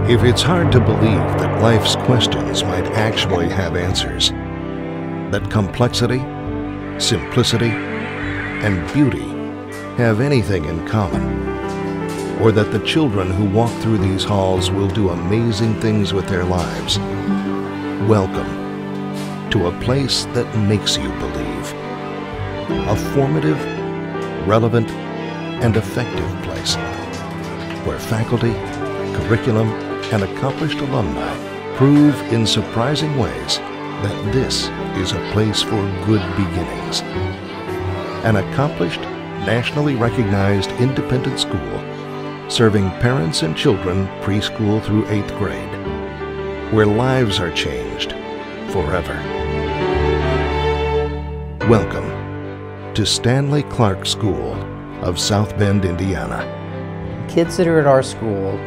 If it's hard to believe that life's questions might actually have answers, that complexity, simplicity, and beauty have anything in common, or that the children who walk through these halls will do amazing things with their lives, welcome to a place that makes you believe. A formative, relevant, and effective place where faculty, curriculum, and accomplished alumni prove in surprising ways that this is a place for good beginnings. An accomplished, nationally recognized independent school serving parents and children preschool through 8th grade, where lives are changed forever. Welcome to Stanley Clark School of South Bend, Indiana. Kids that are at our school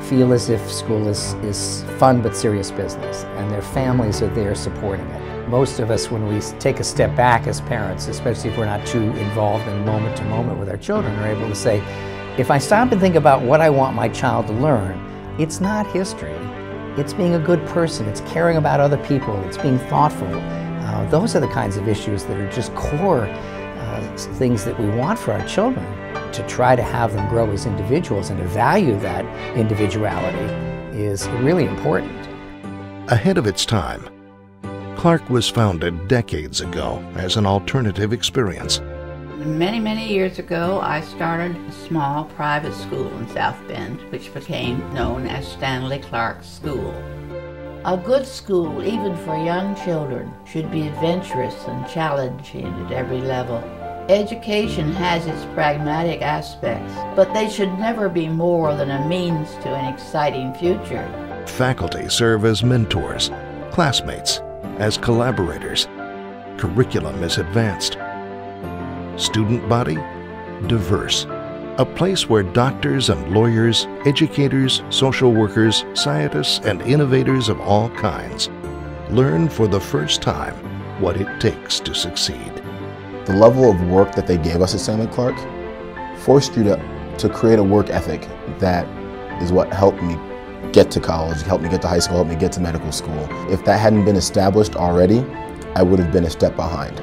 feel as if school is fun but serious business, and their families are there supporting it. Most of us, when we take a step back as parents, especially if we're not too involved in moment to moment with our children, are able to say, if I stop and think about what I want my child to learn, it's not history. It's being a good person, it's caring about other people, it's being thoughtful. Those are the kinds of issues that are just core things that we want for our children, to try to have them grow as individuals and to value that individuality is really important. Ahead of its time, Clark was founded decades ago as an alternative experience. Many, many years ago, I started a small private school in South Bend, which became known as Stanley Clark School. A good school, even for young children, should be adventurous and challenging at every level. Education has its pragmatic aspects, but they should never be more than a means to an exciting future. Faculty serve as mentors, classmates as collaborators. Curriculum is advanced. Student body, diverse. A place where doctors and lawyers, educators, social workers, scientists, and innovators of all kinds learn for the first time what it takes to succeed. The level of work that they gave us at Stanley Clark forced you to create a work ethic that is what helped me get to college, helped me get to high school, helped me get to medical school. If that hadn't been established already, I would have been a step behind.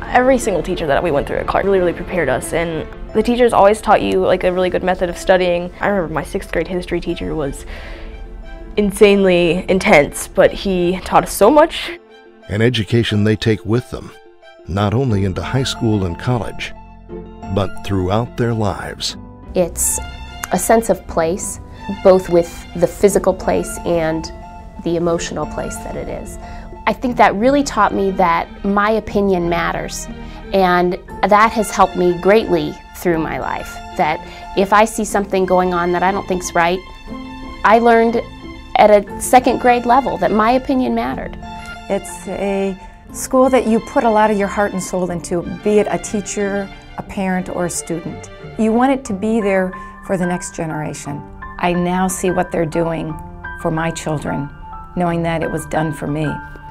Every single teacher that we went through at Clark really prepared us, and the teachers always taught you like a really good method of studying. I remember my 6th grade history teacher was insanely intense, but he taught us so much. An education they take with them, not only into high school and college, but throughout their lives. It's a sense of place, both with the physical place and the emotional place that it is. I think that really taught me that my opinion matters, and that has helped me greatly through my life. That if I see something going on that I don't think's right, I learned at a 2nd grade level that my opinion mattered. It's a school that you put a lot of your heart and soul into, be it a teacher, a parent, or a student. You want it to be there for the next generation. I now see what they're doing for my children, knowing that it was done for me.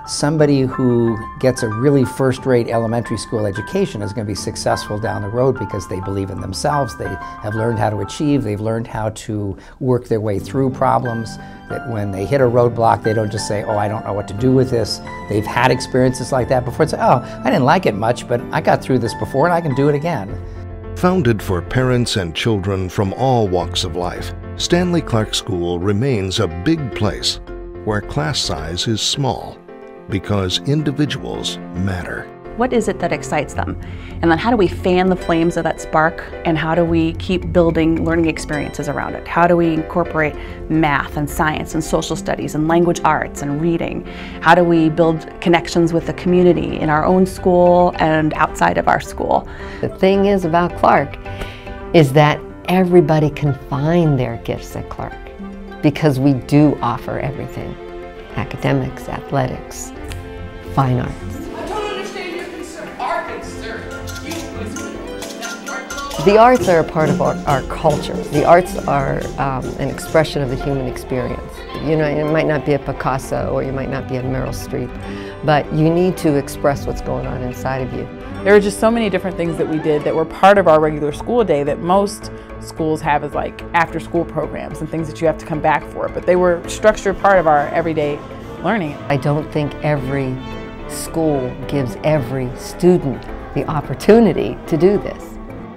Somebody who gets a really first-rate elementary school education is going to be successful down the road because they believe in themselves, they have learned how to achieve, they've learned how to work their way through problems, that when they hit a roadblock they don't just say, oh, I don't know what to do with this. They've had experiences like that before and say, oh, I didn't like it much, but I got through this before and I can do it again. Founded for parents and children from all walks of life, Stanley Clark School remains a big place where class size is small, because individuals matter. What is it that excites them? And then how do we fan the flames of that spark, and how do we keep building learning experiences around it? How do we incorporate math and science and social studies and language arts and reading? How do we build connections with the community in our own school and outside of our school? The thing is about Clark is that everybody can find their gifts at Clark, because we do offer everything. Academics, athletics, fine arts. I don't understand your concern. Our concern. The arts are a part of our culture. The arts are an expression of the human experience. You know, it might not be a Picasso or you might not be a Meryl Streep, but you need to express what's going on inside of you. There were just so many different things that we did that were part of our regular school day that most schools have as like after school programs and things that you have to come back for, but they were structured part of our everyday learning. I don't think every school gives every student the opportunity to do this.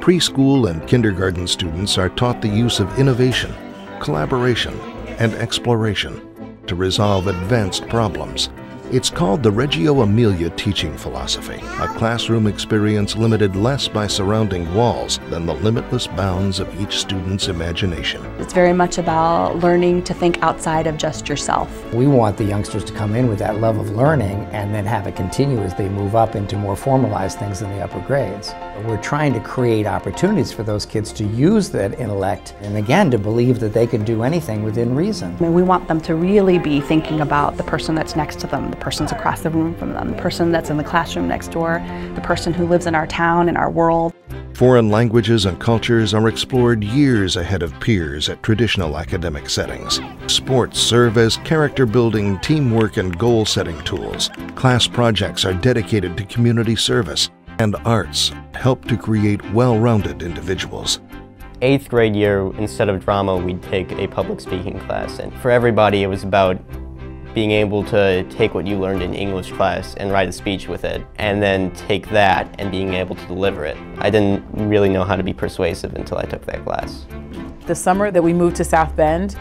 Preschool and kindergarten students are taught the use of innovation, collaboration, and exploration to resolve advanced problems. It's called the Reggio Emilia teaching philosophy, a classroom experience limited less by surrounding walls than the limitless bounds of each student's imagination. It's very much about learning to think outside of just yourself. We want the youngsters to come in with that love of learning and then have it continue as they move up into more formalized things in the upper grades. We're trying to create opportunities for those kids to use that intellect and again to believe that they can do anything within reason. I mean, we want them to really be thinking about the person that's next to them, the person's across the room from them, the person that's in the classroom next door, the person who lives in our town, in our world. Foreign languages and cultures are explored years ahead of peers at traditional academic settings. Sports serve as character-building, teamwork, and goal-setting tools. Class projects are dedicated to community service, and arts help to create well-rounded individuals. 8th grade year, instead of drama, we'd take a public speaking class, and for everybody it was about being able to take what you learned in English class and write a speech with it, and then take that and being able to deliver it. I didn't really know how to be persuasive until I took that class. The summer that we moved to South Bend,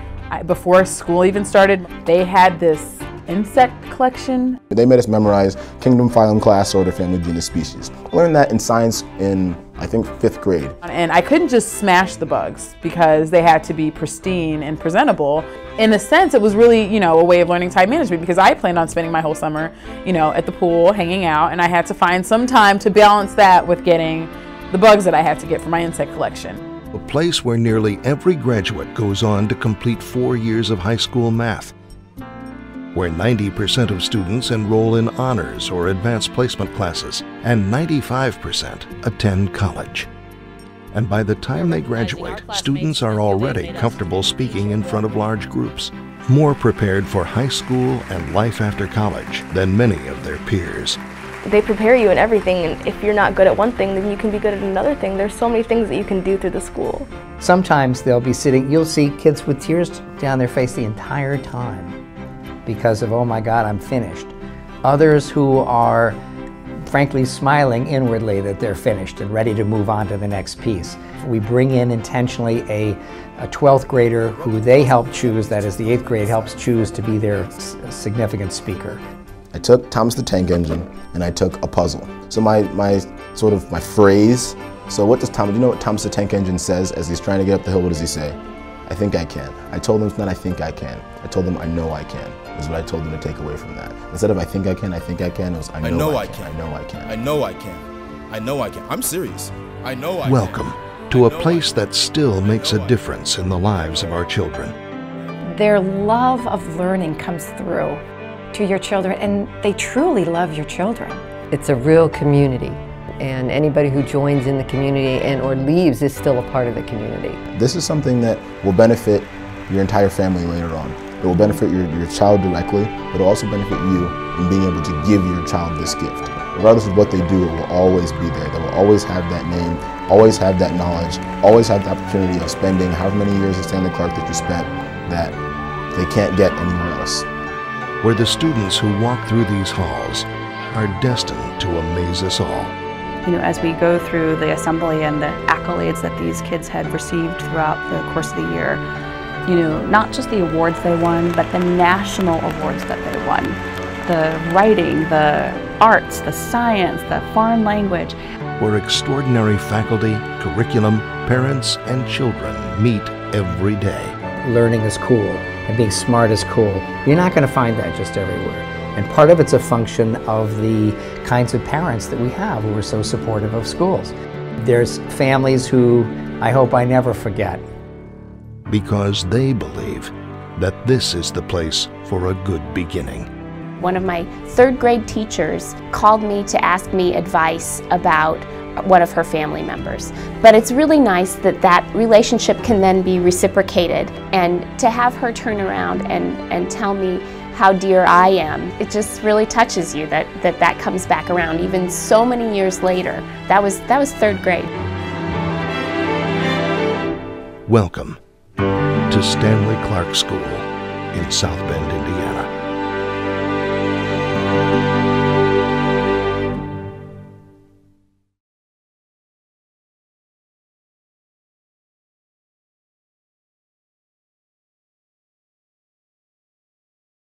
before school even started, they had this insect collection. They made us memorize kingdom, phylum, class, order, family, genus, species. I learned that in science in, I think, 5th grade. And I couldn't just smash the bugs because they had to be pristine and presentable. In a sense, it was really, you know, a way of learning time management because I planned on spending my whole summer, you know, at the pool, hanging out, and I had to find some time to balance that with getting the bugs that I had to get for my insect collection. A place where nearly every graduate goes on to complete 4 years of high school math, where 90% of students enroll in honors or advanced placement classes, and 95% attend college. And by the time they graduate, students are already comfortable speaking in front of large groups, more prepared for high school and life after college than many of their peers. They prepare you in everything, and if you're not good at one thing, then you can be good at another thing. There's so many things that you can do through the school. Sometimes they'll be sitting, you'll see kids with tears down their face the entire time because of, oh my God, I'm finished. Others who are frankly smiling inwardly that they're finished and ready to move on to the next piece. We bring in intentionally a 12th grader who they help choose, that is the 8th grade helps choose to be their significant speaker. I took Thomas the Tank Engine and I took a puzzle. So my phrase, so what does Thomas, you know what Thomas the Tank Engine says as he's trying to get up the hill, what does he say? I think I can. I told them it's not I think I can. I told them I know I can, is what I told them to take away from that. Instead of I think I can, it was I know I can. I know I can. I know I can. I know I can. I'm serious. I know I can. Welcome to a place that still makes a difference in the lives of our children. Their love of learning comes through to your children, and they truly love your children. It's a real community, and anybody who joins in the community and or leaves is still a part of the community. This is something that will benefit your entire family later on. It will benefit your child directly, but it will also benefit you in being able to give your child this gift. Regardless of what they do, it will always be there. They will always have that name, always have that knowledge, always have the opportunity of spending however many years at Stanley Clark that you spent that they can't get anywhere else. Where the students who walk through these halls are destined to amaze us all. You know, as we go through the assembly and the accolades that these kids had received throughout the course of the year, you know, not just the awards they won, but the national awards that they won. The writing, the arts, the science, the foreign language. Where extraordinary faculty, curriculum, parents, and children meet every day. Learning is cool and being smart is cool. You're not going to find that just everywhere. And part of it's a function of the kinds of parents that we have who are so supportive of schools. There's families who I hope I never forget. Because they believe that this is the place for a good beginning. One of my 3rd grade teachers called me to ask me advice about one of her family members. But it's really nice that that relationship can then be reciprocated, and to have her turn around and tell me how dear I am. It just really touches you that comes back around even so many years later. That was 3rd grade. Welcome to Stanley Clark School in South Bend, Indiana.